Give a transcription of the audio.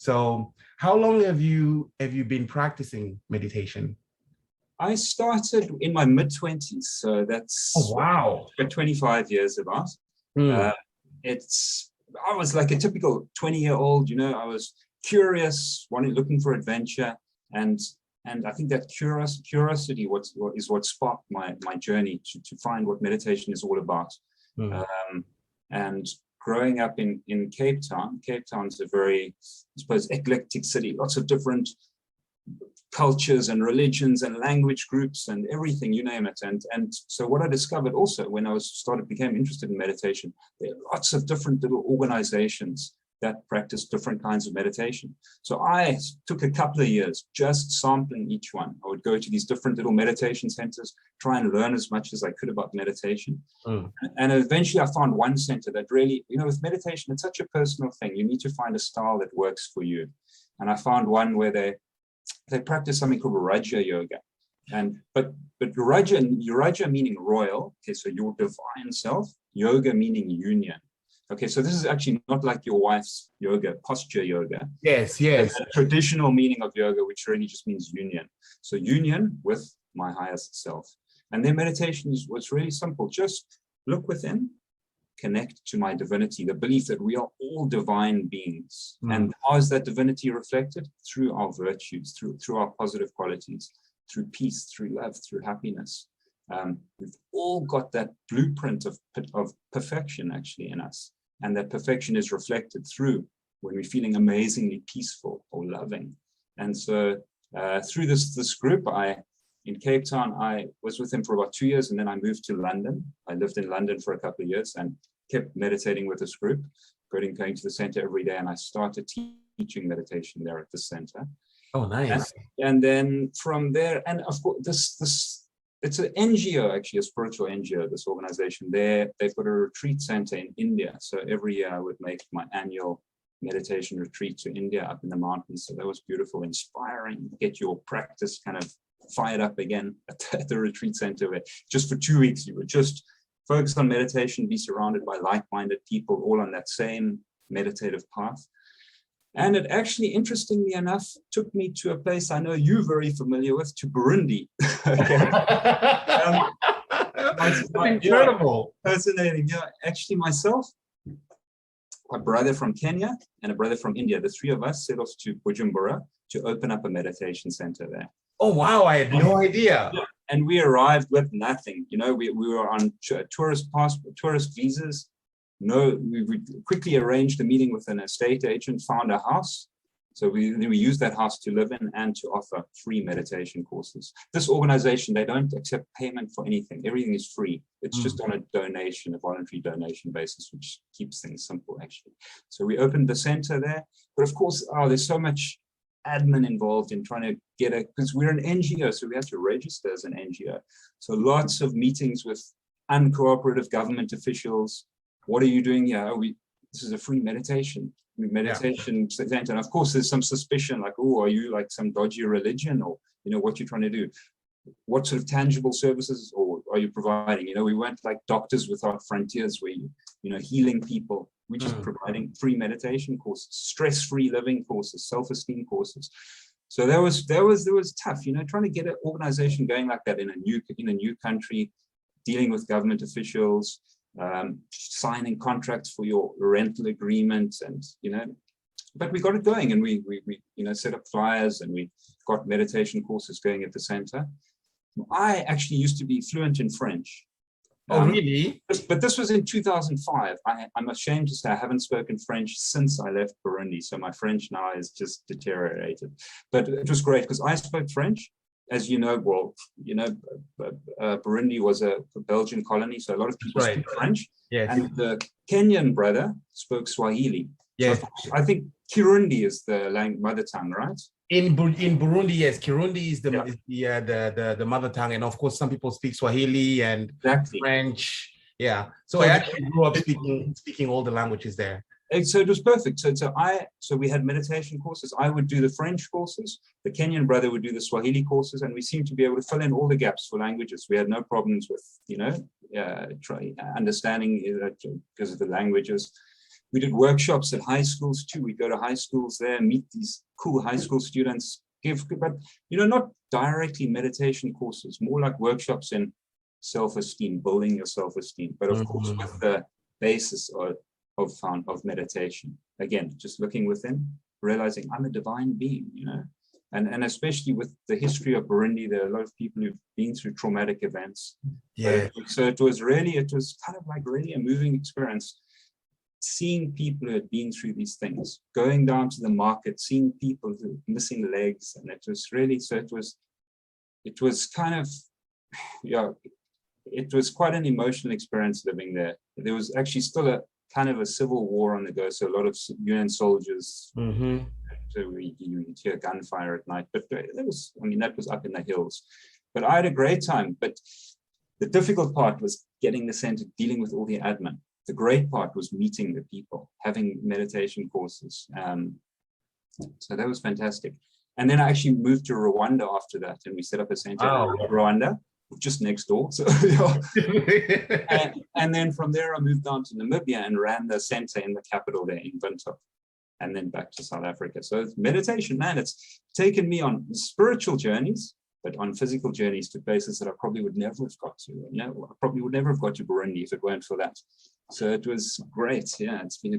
So how long have you been practicing meditation? I started in my mid-20s, so Oh, that's wow. 25 years about. Hmm. Uh, it's I was like a typical 20-year-old, I was curious, looking for adventure, and I think that curiosity is what sparked my journey to find what meditation is all about. Hmm. And growing up in Cape Town, Cape Town's a very, I suppose, eclectic city, lots of different cultures and religions and language groups and everything, you name it. And so what I discovered also when I became interested in meditation, there are lots of different little organizations that practice different kinds of meditation. So I took a couple of years just sampling each one. I would go to these different little meditation centers, try and learn as much as I could about meditation. Mm. And eventually I found one center that really, with meditation, it's such a personal thing. You need to find a style that works for you. And I found one where they practice something called Raja Yoga. But Raja meaning royal, okay, so your divine self, yoga meaning union. Okay, so this is actually not like your wife's yoga, posture yoga. Yes. The traditional meaning of yoga, which really just means union. So union with my highest self. And their meditation was really simple. Just look within, connect to my divinity, the belief that we are all divine beings. And how is that divinity reflected? Through our virtues, through our positive qualities, through peace, through love, through happiness. We've all got that blueprint of perfection actually in us. And that perfection is reflected through when we're feeling amazingly peaceful or loving. And so through this group, in Cape Town, I was with him for about 2 years, and then I moved to London. I lived in London for a couple of years and kept meditating with this group, going to the center every day, and I started teaching meditation there at the center. Oh, nice. And then from there, and of course, this it's an NGO, actually, a spiritual NGO, this organization. They've got a retreat center in India. So every year I would make my annual meditation retreat to India up in the mountains. So that was beautiful, inspiring, get your practice kind of fired up again at the retreat center, where just for 2 weeks you would just focus on meditation, be surrounded by like-minded people all on that same meditative path. And it actually, interestingly enough, took me to a place I know you're very familiar with, to Burundi. Incredible. Yeah, fascinating. Yeah, actually myself, a brother from Kenya and a brother from India, the three of us set off to Bujumbura to open up a meditation center there. Oh, wow. I had no idea. Yeah. And we arrived with nothing. We were on tourist visas. We quickly arranged a meeting with an estate agent, found a house. So we used that house to live in and to offer free meditation courses. This organization, they don't accept payment for anything. Everything is free. It's just on a voluntary donation basis, which keeps things simple, actually. So we opened the center there. But of course, there's so much admin involved in trying to because we're an NGO, so we have to register as an NGO. So lots of meetings with uncooperative government officials. What are you doing here? This is a free meditation center. And of course, there's some suspicion, like, oh, are you like some dodgy religion, or what you're trying to do? What sort of tangible services or are you providing? We weren't like Doctors Without Frontiers, where healing people. We're just providing free meditation courses, stress-free living courses, self-esteem courses. So that was tough, trying to get an organization going like that in a new country, dealing with government officials, signing contracts for your rental agreement, and but we got it going, and we set up flyers, and we got meditation courses going at the center. I actually used to be fluent in French. Oh, really? But this was in 2005. I'm ashamed to say I haven't spoken French since I left Burundi, so my French now is just deteriorated. But it was great because I spoke French. As you know, Burundi was a Belgian colony, so a lot of people speak French. Yes. And the Kenyan brother spoke Swahili. Yes. So I think Kirundi is the mother tongue, right? In Burundi, yes, Kirundi is the mother tongue, and of course, some people speak Swahili and French. Yeah, so I actually grew up speaking all the languages there. So it was perfect. So we had meditation courses. I would do the French courses. The Kenyan brother would do the Swahili courses, and we seemed to be able to fill in all the gaps for languages. We had no problems with understanding because of the languages. We did workshops at high schools too. We go to high schools there, meet these cool high school students, but not directly meditation courses, more like workshops in self-esteem, building your self-esteem, but of course with the basis of meditation. Again, just looking within, realizing I'm a divine being, and especially with the history of Burundi, there are a lot of people who've been through traumatic events. Yeah. So it was kind of like really a moving experience, seeing people who had been through these things, going down to the market, seeing people who were missing legs, and it was really, it was kind of, it was quite an emotional experience living there. There was actually still a kind of a civil war on the go, so a lot of UN soldiers. So you hear gunfire at night, but that was up in the hills. But I had a great time. But the difficult part was getting the center, dealing with all the admin. The great part was meeting the people, having meditation courses. So that was fantastic. And then I actually moved to Rwanda after that, and we set up a center in Rwanda, just next door. So, and then from there, I moved down to Namibia and ran the center in the capital there in Windhoek, and then back to South Africa. So meditation, man, it's taken me on spiritual journeys, but on physical journeys to places that I probably would never have got to. I probably would never have got to Burundi if it weren't for that. So it was great. Yeah, it's been a